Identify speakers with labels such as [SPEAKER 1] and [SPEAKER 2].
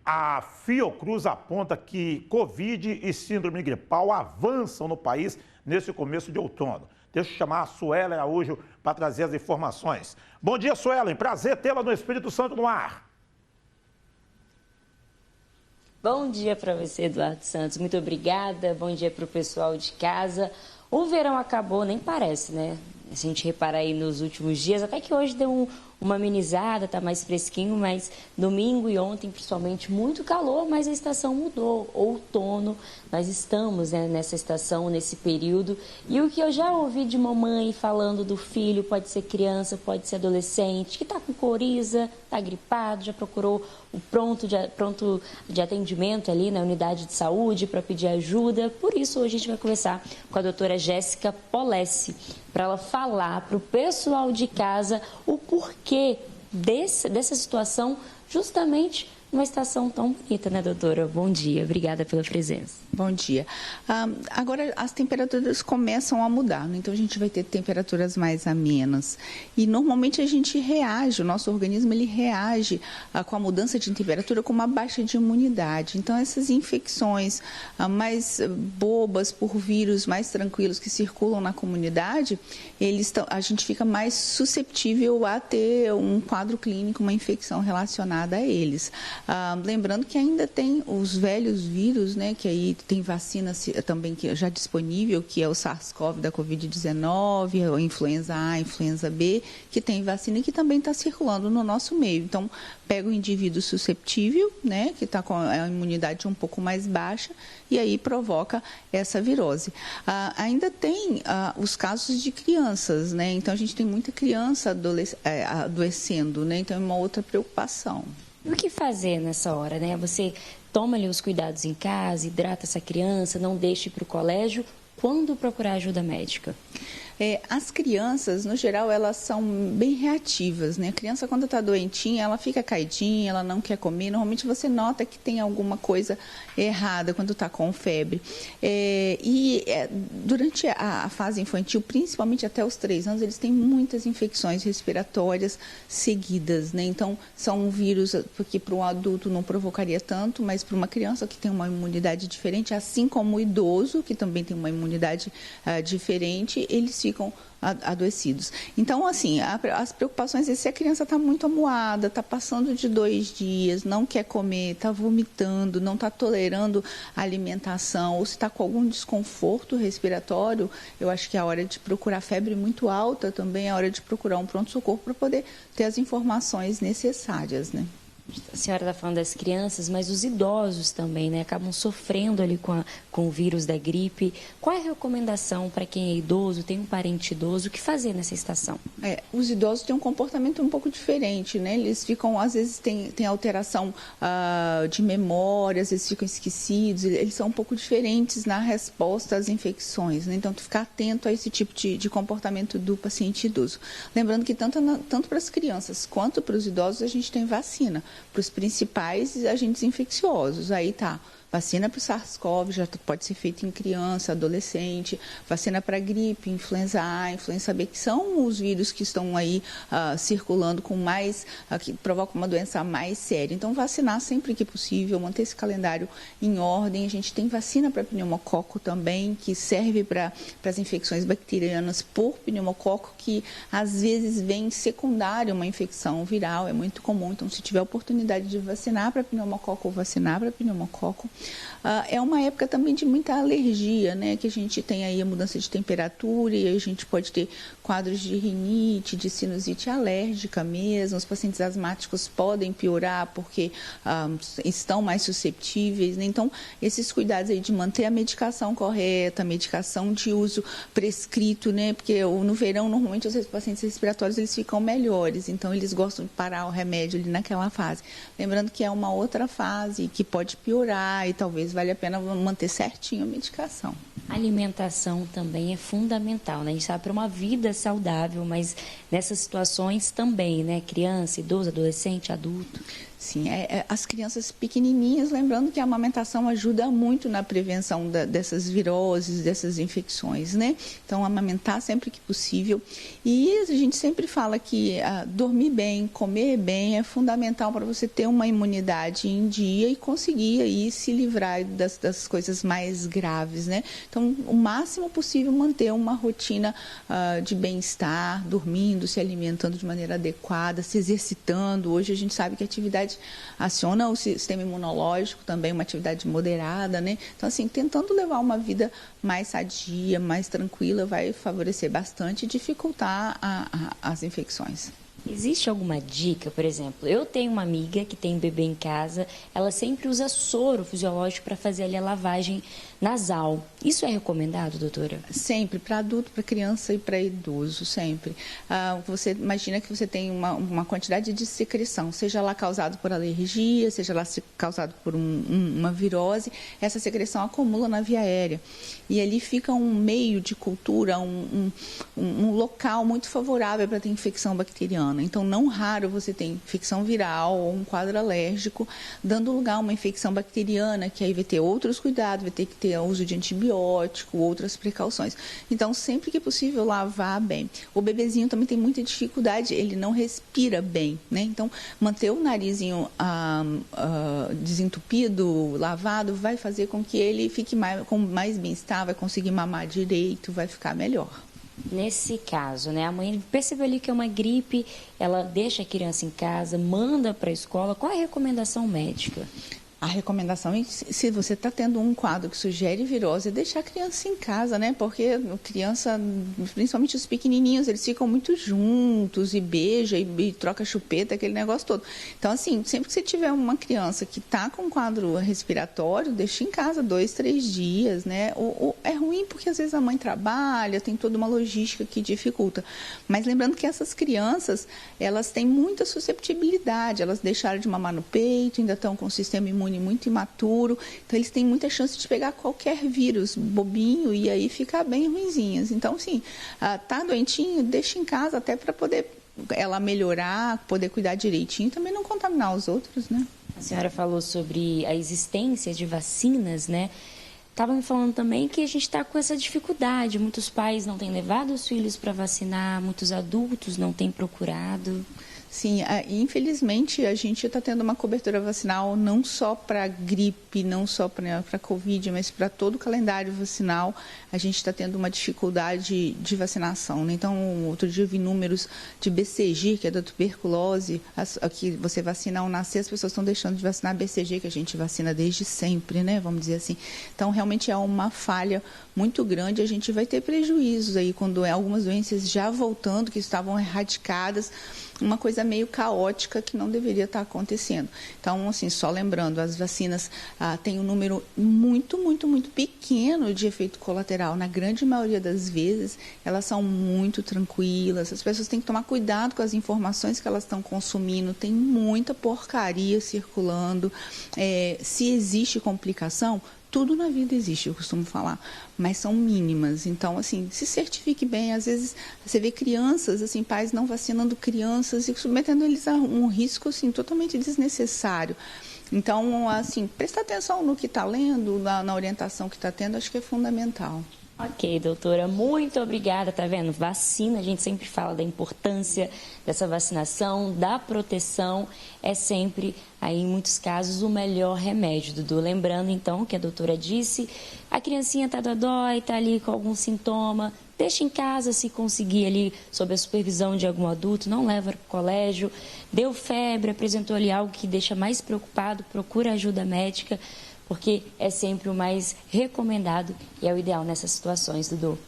[SPEAKER 1] A Fiocruz aponta que Covid e síndrome gripal avançam no país nesse começo de outono. Deixa eu chamar a Suelen Araújo para trazer as informações. Bom dia, Suelen. Prazer tê-la no Espírito Santo no ar.
[SPEAKER 2] Bom dia para você, Eduardo Santos. Muito obrigada. Bom dia para o pessoal de casa. O verão acabou, nem parece, né? Se a gente reparar aí nos últimos dias, até que hoje deu uma amenizada, tá mais fresquinho, mas domingo e ontem, principalmente, muito calor, mas a estação mudou. Outono, nós estamos, né, nessa estação, nesse período. E o que eu já ouvi de mamãe falando do filho, pode ser criança, pode ser adolescente, que tá com coriza, tá gripado, já procurou o pronto de atendimento ali na unidade de saúde para pedir ajuda. Por isso, hoje a gente vai conversar com a doutora Jéssica Polessi, para ela falar para o pessoal de casa o porquê dessa situação, justamente numa estação tão bonita, né, doutora? Bom dia, obrigada pela presença.
[SPEAKER 3] Bom dia. Agora as temperaturas começam a mudar, né? Então a gente vai ter temperaturas mais amenas e normalmente a gente reage, o nosso organismo ele reage com a mudança de temperatura com uma baixa de imunidade. Então essas infecções mais bobas por vírus, mais tranquilos que circulam na comunidade, a gente fica mais susceptível a ter um quadro clínico, uma infecção relacionada a eles. Lembrando que ainda tem os velhos vírus, né, que aí tem vacina também que já disponível, que é o SARS-CoV da Covid-19, a influenza A, a influenza B, que tem vacina e que também está circulando no nosso meio. Então, pega o indivíduo susceptível, né, que está com a imunidade um pouco mais baixa, e aí provoca essa virose. Ainda tem os casos de crianças, né, então a gente tem muita criança adoecendo, né, então é uma outra preocupação.
[SPEAKER 2] E o que fazer nessa hora, né? Você toma ali os cuidados em casa, hidrata essa criança, não deixe para o colégio. Quando procurar ajuda médica?
[SPEAKER 3] As crianças, no geral, elas são bem reativas, né? A criança, quando está doentinha, ela fica caidinha, ela não quer comer. Normalmente, você nota que tem alguma coisa errada quando está com febre. Durante a fase infantil, principalmente até os 3 anos, eles têm muitas infecções respiratórias seguidas, né? Então, são um vírus que para um adulto não provocaria tanto, mas para uma criança que tem uma imunidade diferente, assim como o idoso, que também tem uma imunidade diferente, eles ficam adoecidos. Então, assim, as preocupações é se a criança está muito amuada, está passando de 2 dias, não quer comer, está vomitando, não está tolerando a alimentação, ou se está com algum desconforto respiratório, eu acho que é a hora de procurar febre muito alta também, é a hora de procurar um pronto-socorro para poder ter as informações necessárias, né?
[SPEAKER 2] A senhora está falando das crianças, mas os idosos também, né? Acabam sofrendo ali com o vírus da gripe. Qual é a recomendação para quem é idoso, tem um parente idoso, o que fazer nessa estação?
[SPEAKER 3] Os idosos têm um comportamento um pouco diferente, né? Eles ficam, às vezes, tem alteração de memória, às vezes ficam esquecidos, eles são um pouco diferentes na resposta às infecções, né? Então, ficar atento a esse tipo de comportamento do paciente idoso. Lembrando que tanto para as crianças quanto para os idosos a gente tem vacina para os principais agentes infecciosos. Aí tá, vacina para o SARS-CoV, já pode ser feita em criança, adolescente, vacina para gripe, influenza A, influenza B, que são os vírus que estão aí circulando com mais, que provocam uma doença mais séria. Então, vacinar sempre que possível, manter esse calendário em ordem. A gente tem vacina para pneumococo também, que serve para as infecções bacterianas por pneumococo, que às vezes vem secundária uma infecção viral, é muito comum. Então, se tiver oportunidade de vacinar para pneumococo ou vacinar para pneumococo, é uma época também de muita alergia, né? Que a gente tem aí a mudança de temperatura e a gente pode ter quadros de rinite, de sinusite alérgica mesmo. Os pacientes asmáticos podem piorar porque estão mais susceptíveis, né? Então, esses cuidados aí de manter a medicação correta, a medicação de uso prescrito, né? Porque no verão, normalmente, os pacientes respiratórios eles ficam melhores, então eles gostam de parar o remédio ali naquela fase. Lembrando que é uma outra fase que pode piorar e talvez valha a pena manter certinho a medicação.
[SPEAKER 2] A alimentação também é fundamental, né? A gente sabe para uma vida saudável, mas nessas situações também, né? Criança, idoso, adolescente, adulto.
[SPEAKER 3] Sim, as crianças pequenininhas, lembrando que a amamentação ajuda muito na prevenção dessas viroses, dessas infecções, né? Então, amamentar sempre que possível. E a gente sempre fala que dormir bem, comer bem é fundamental para você ter uma imunidade em dia e conseguir aí se livrar das coisas mais graves, né? Então, o máximo possível manter uma rotina de bem-estar, dormindo, se alimentando de maneira adequada, se exercitando. Hoje a gente sabe que a atividade aciona o sistema imunológico também, uma atividade moderada, né? Então, assim, tentando levar uma vida mais sadia, mais tranquila, vai favorecer bastante e dificultar as infecções.
[SPEAKER 2] Existe alguma dica, por exemplo, eu tenho uma amiga que tem bebê em casa, ela sempre usa soro fisiológico para fazer ali a lavagem nasal. Isso é recomendado, doutora?
[SPEAKER 3] Sempre, para adulto, para criança e para idoso, sempre. Você imagina que você tem uma quantidade de secreção, seja lá causado por alergia, seja lá causado por uma virose, essa secreção acumula na via aérea. E ali fica um meio de cultura, um local muito favorável para ter infecção bacteriana. Então, não raro você tem infecção viral ou um quadro alérgico, dando lugar a uma infecção bacteriana, que aí vai ter outros cuidados, vai ter que ter uso de antibiótico, outras precauções. Então, sempre que possível, lavar bem. O bebezinho também tem muita dificuldade, ele não respira bem, né? Então, manter o narizinho desentupido, lavado, vai fazer com que ele fique com mais bem-estar, vai conseguir mamar direito, vai ficar melhor.
[SPEAKER 2] Nesse caso, né, a mãe percebeu ali que é uma gripe, ela deixa a criança em casa, manda para a escola. Qual é a recomendação médica?
[SPEAKER 3] A recomendação é, se você está tendo um quadro que sugere virose, é deixar a criança em casa, né? Porque a criança, principalmente os pequenininhos, eles ficam muito juntos e beija e troca chupeta, aquele negócio todo. Então, assim, sempre que você tiver uma criança que está com um quadro respiratório, deixa em casa 2, 3 dias, né? É ruim porque às vezes a mãe trabalha, tem toda uma logística que dificulta. Mas lembrando que essas crianças, elas têm muita susceptibilidade, elas deixaram de mamar no peito, ainda estão com o sistema imune muito imaturo, então eles têm muita chance de pegar qualquer vírus bobinho e aí ficar bem ruinzinhas. Então, assim, tá doentinho, deixa em casa até para poder ela melhorar, poder cuidar direitinho e também não contaminar os outros, né?
[SPEAKER 2] A senhora falou sobre a existência de vacinas, né? Estava me falando também que a gente está com essa dificuldade. Muitos pais não têm levado os filhos para vacinar, muitos adultos não têm procurado.
[SPEAKER 3] Sim, infelizmente a gente está tendo uma cobertura vacinal não só para gripe, não só para Covid, mas para todo o calendário vacinal. A gente está tendo uma dificuldade de vacinação, né? Então, outro dia eu vi números de BCG, que é da tuberculose, que você vacina ao nascer, as pessoas estão deixando de vacinar BCG, que a gente vacina desde sempre, né? Vamos dizer assim. Então, realmente é uma falha muito grande. A gente vai ter prejuízos aí quando algumas doenças já voltando, que estavam erradicadas, uma coisa meio caótica que não deveria estar acontecendo. Então, assim, só lembrando, as vacinas têm um número muito, muito, muito pequeno de efeito colateral. Na grande maioria das vezes, elas são muito tranquilas. As pessoas têm que tomar cuidado com as informações que elas estão consumindo. Tem muita porcaria circulando. Se existe complicação, tudo na vida existe, eu costumo falar, mas são mínimas. Então, assim, se certifique bem. Às vezes, você vê crianças, assim, pais não vacinando crianças e submetendo eles a um risco, assim, totalmente desnecessário. Então, assim, prestar atenção no que está lendo, na orientação que está tendo, acho que é fundamental.
[SPEAKER 2] Ok, doutora, muito obrigada. Tá vendo? Vacina, a gente sempre fala da importância dessa vacinação, da proteção, é sempre, aí em muitos casos, o melhor remédio, Dudu. Lembrando, então, que a doutora disse, a criancinha tá dodói, tá ali com algum sintoma, deixa em casa se conseguir ali, sob a supervisão de algum adulto, não leva para o colégio, deu febre, apresentou ali algo que deixa mais preocupado, procura ajuda médica, porque é sempre o mais recomendado e é o ideal nessas situações, Dudu.